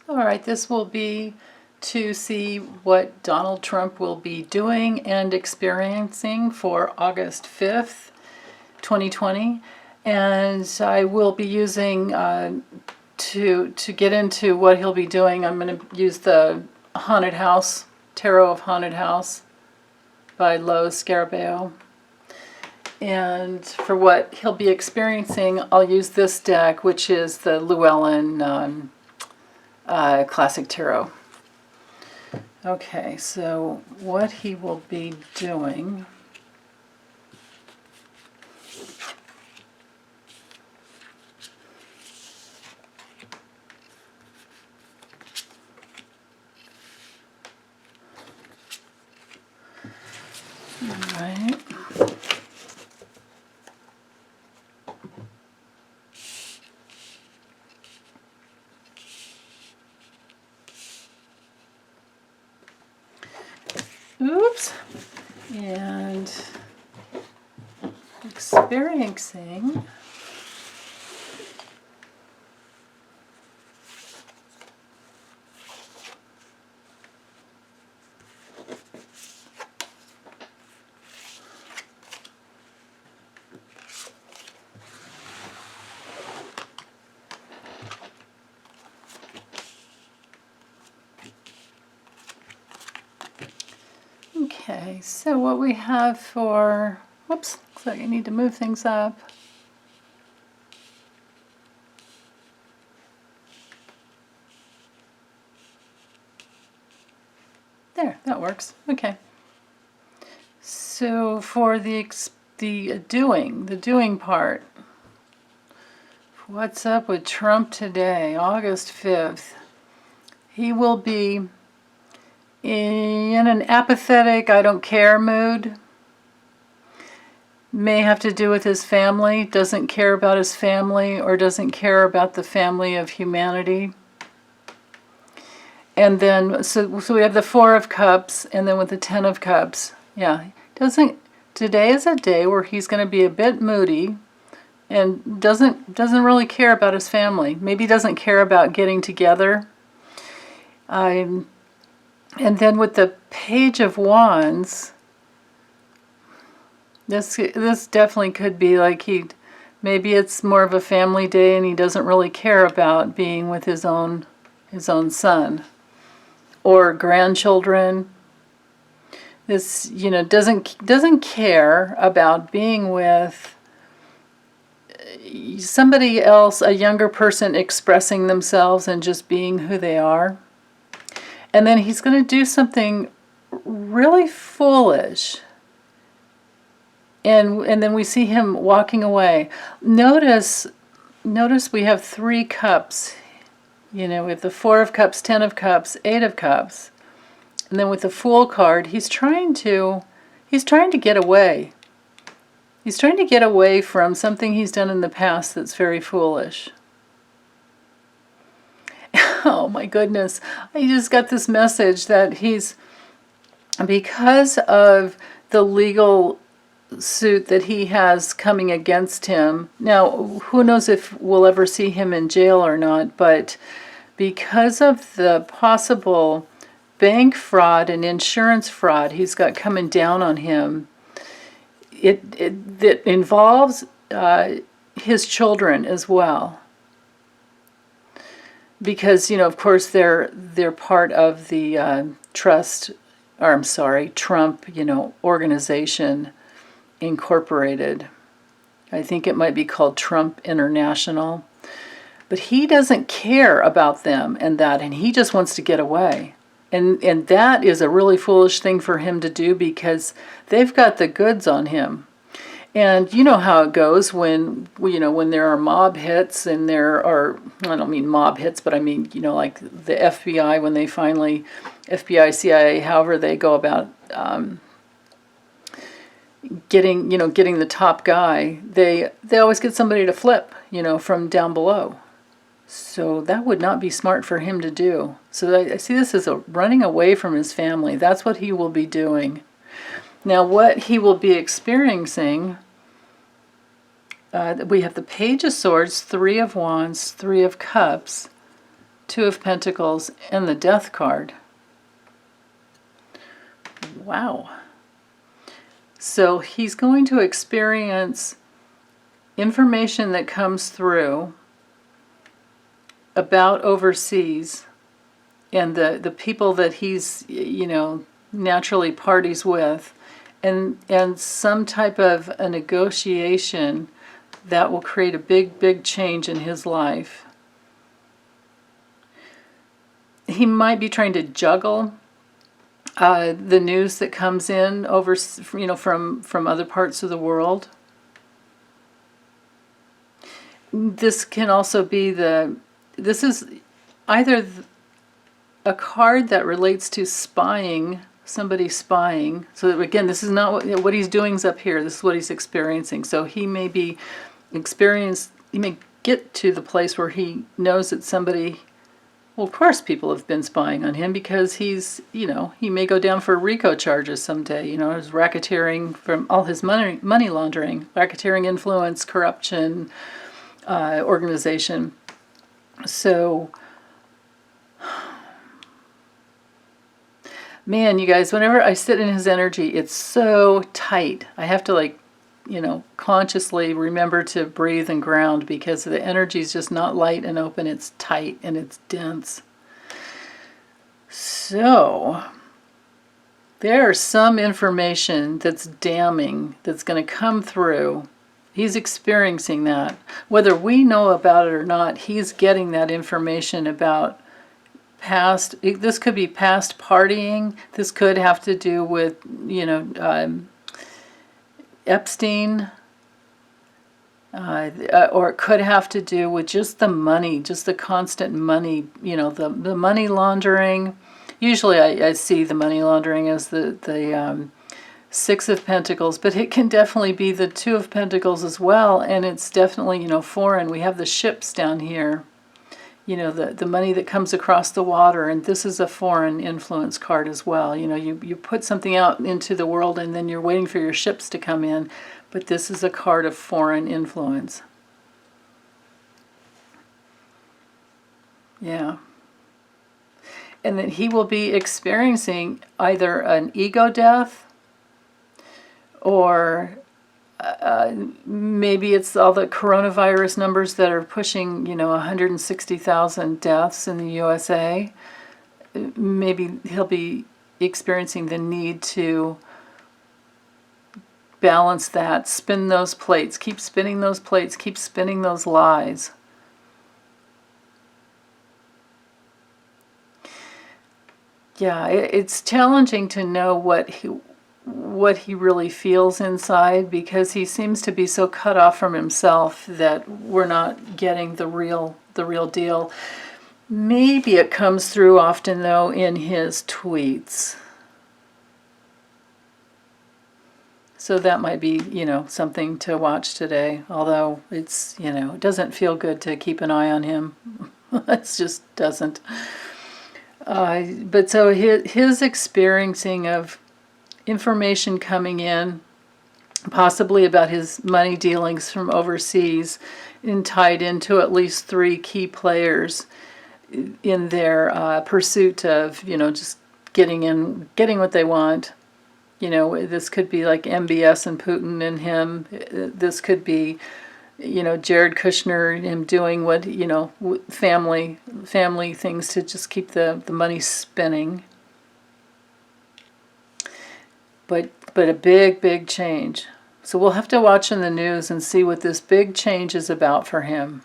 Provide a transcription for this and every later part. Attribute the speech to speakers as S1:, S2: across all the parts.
S1: All right, this will be to see what Donald Trump will be doing and experiencing for August 5th, 2020. And I will be using, to get into what he'll be doing, I'm going to use the Haunted House, Tarot of Haunted House by Lo Scarabeo. And for what he'll be experiencing, I'll use this deck, which is the Llewellyn Classic Tarot. Okay, so what he will be doing. All right. Oops. And experiencing okay, so what we have for, whoops, looks like I need to move things up. There, that works. Okay. So for the doing part, what's up with Trump today, August 5th? He will be in an apathetic, I don't care mood. May have to do with his family, doesn't care about his family or doesn't care about the family of humanity. And then, so we have the Four of Cups, and then with the Ten of Cups, yeah, today is a day where he's going to be a bit moody and doesn't really care about his family. Maybe doesn't care about getting together. And then with the Page of Wands, this definitely could be like maybe it's more of a family day and he doesn't really care about being with his own son or grandchildren. This, doesn't care about being with somebody else, a younger person expressing themselves and just being who they are. And then he's going to do something really foolish. And then we see him walking away. Notice we have 3 cups. We have the Four of Cups, Ten of Cups, Eight of Cups. And then with the Fool card, he's trying to get away. He's trying to get away from something he's done in the past that's very foolish. Oh my goodness. I just got this message that because of the legal suit that he has coming against him. Now, who knows if we'll ever see him in jail or not, but because of the possible bank fraud and insurance fraud he's got coming down on him, that involves his children as well. Because, of course, they're part of the Trump, organization Incorporated. I think it might be called Trump International. But he doesn't care about them and he just wants to get away. And that is a really foolish thing for him to do because they've got the goods on him. And you know how it goes when there are mob hits and there are, I don't mean mob hits, but I mean, like the FBI, when they finally, FBI, CIA, however they go about getting the top guy, they always get somebody to flip, from down below. So that would not be smart for him to do. So I see this as a running away from his family. That's what he will be doing. Now, what he will be experiencing, we have the Page of Swords, Three of Wands, Three of Cups, Two of Pentacles, and the Death card. Wow. So he's going to experience information that comes through about overseas and the people that he's, naturally parties with, and some type of a negotiation that will create a big change in his life. He might be trying to juggle the news that comes in over, from other parts of the world. This can also be this is either a card that relates to spying, somebody spying. So again, this is not what he's doing is up here. This is what he's experiencing. So he may be he may get to the place where he knows that somebody, well, of course people have been spying on him, because he's, he may go down for RICO charges someday, his racketeering from all his money laundering, racketeering, influence, corruption, organization. So, man, you guys, whenever I sit in his energy, it's so tight. I have to consciously remember to breathe and ground, because the energy is just not light and open. It's tight and it's dense. So there's some information that's damning that's going to come through. He's experiencing that. Whether we know about it or not, he's getting that information about past. This could be past partying. This could have to do with, Epstein. Or it could have to do with just the money, just the constant money, the money laundering. Usually I see the money laundering as the Six of Pentacles, but it can definitely be the Two of Pentacles as well, and it's definitely, foreign. We have the ships down here, the money that comes across the water, and this is a foreign influence card as well. You put something out into the world and then you're waiting for your ships to come in, but this is a card of foreign influence. Yeah. And that he will be experiencing either an ego death, or maybe it's all the coronavirus numbers that are pushing, 160,000 deaths in the USA. Maybe he'll be experiencing the need to balance that, spin those plates, keep spinning those plates, keep spinning those lies. Yeah, it's challenging to know what he really feels inside, because he seems to be so cut off from himself that we're not getting the real deal. Maybe it comes through often, though, in his tweets. So that might be, something to watch today. Although it's, it doesn't feel good to keep an eye on him. It just doesn't. But so his experiencing of information coming in, possibly about his money dealings from overseas, and tied into at least three key players in their pursuit of, just getting what they want. This could be like MBS and Putin and him. This could be, Jared Kushner and him doing what, family things to just keep the money spinning. But a big change. So we'll have to watch in the news and see what this big change is about for him.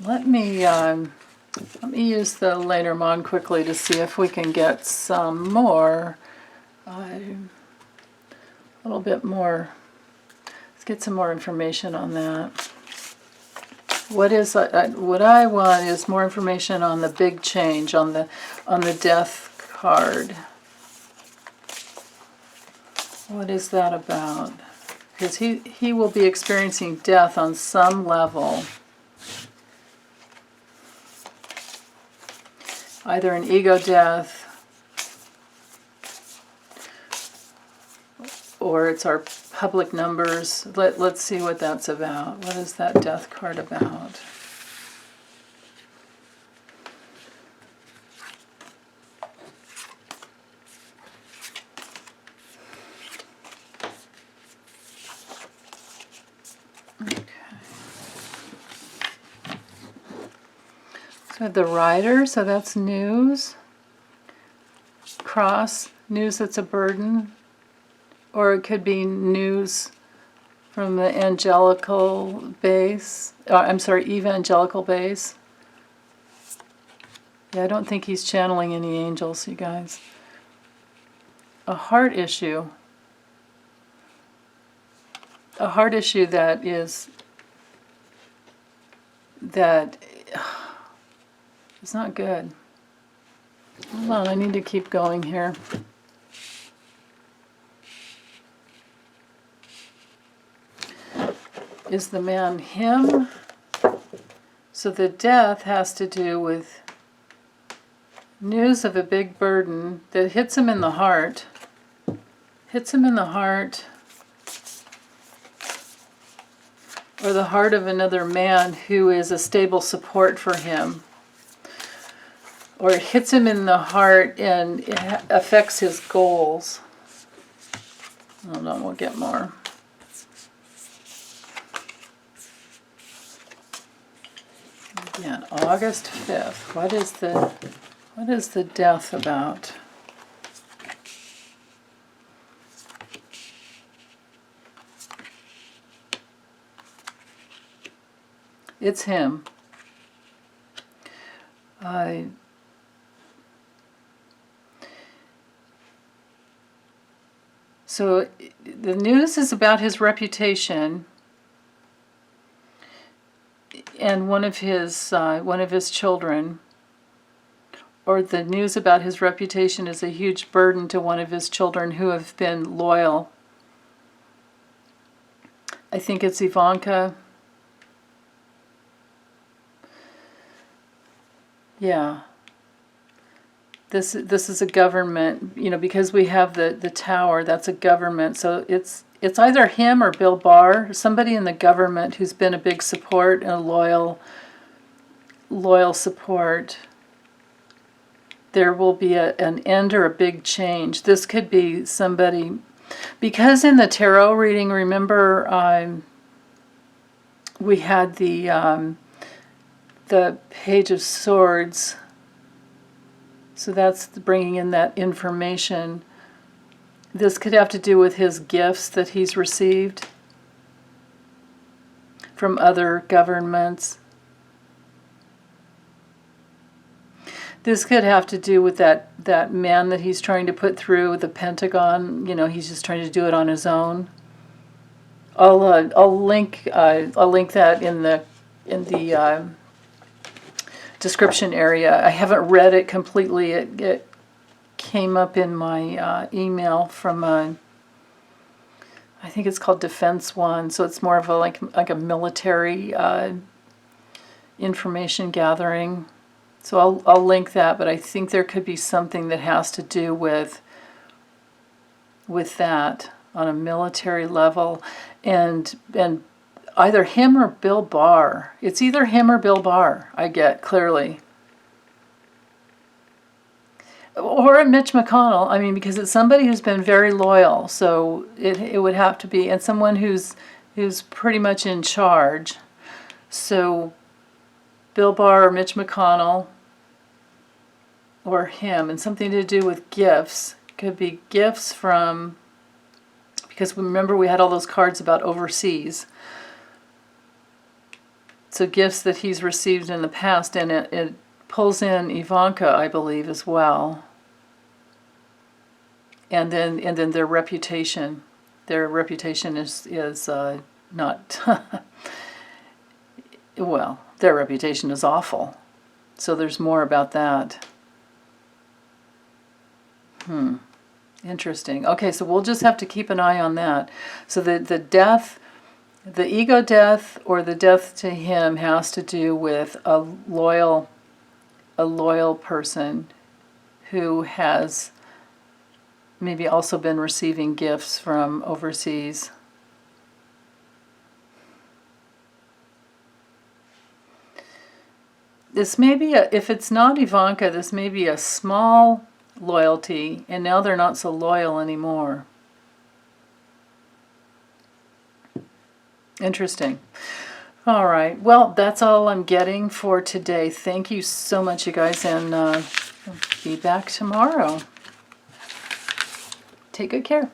S1: Let me use the LeNormand quickly to see if we can get some more, a little bit more. Let's get some more information on that. What I want is more information on the big change, on the death card. What is that about? Because he will be experiencing death on some level. Either an ego death, or it's our public numbers. Let's see what that's about. What is that death card about? So the Rider, so that's news. Cross, news that's a burden. Or it could be news from the angelical base. Evangelical base. Yeah, I don't think he's channeling any angels, you guys. A heart issue. A heart issue that is not good. Hold on, I need to keep going here. Is the man him? So the death has to do with news of a big burden that hits him in the heart. Hits him in the heart. Or the heart of another man who is a stable support for him. Or it hits him in the heart and it affects his goals. Hold on, we'll get more. Again, August 5th. What is the death about? It's him. So the news is about his reputation, and one of his children, or the news about his reputation is a huge burden to one of his children who have been loyal. I think it's Ivanka. Yeah. This is a government, because we have the tower, that's a government. So it's either him or Bill Barr, somebody in the government who's been a big support and a loyal support. There will be an end or a big change. This could be somebody, because in the tarot reading, remember we had the Page of Swords. So that's bringing in that information. This could have to do with his gifts that he's received from other governments. This could have to do with that man that he's trying to put through the Pentagon. He's just trying to do it on his own. I'll link that in the description area. I haven't read it completely. It came up in my email from I think it's called Defense One. So it's more of like a military information gathering. So I'll link that. But I think there could be something that has to do with that on a military level, and either him or Bill Barr. It's either him or Bill Barr, I get clearly. Or a Mitch McConnell, because it's somebody who's been very loyal, so it would have to be, and someone who's pretty much in charge. So Bill Barr or Mitch McConnell, or him, and something to do with gifts. Could be gifts from, because remember we had all those cards about overseas. So gifts that he's received in the past, and it pulls in Ivanka, I believe, as well. And then their reputation. Their reputation is not well, their reputation is awful. So there's more about that. Interesting. Okay, so we'll just have to keep an eye on that. So the death, the ego death, or the death to him has to do with a loyal person who has maybe also been receiving gifts from overseas. This may be, if it's not Ivanka, this may be a small loyalty, and now they're not so loyal anymore. Interesting. All right. Well, that's all I'm getting for today. Thank you so much, you guys, and be back tomorrow. Take good care.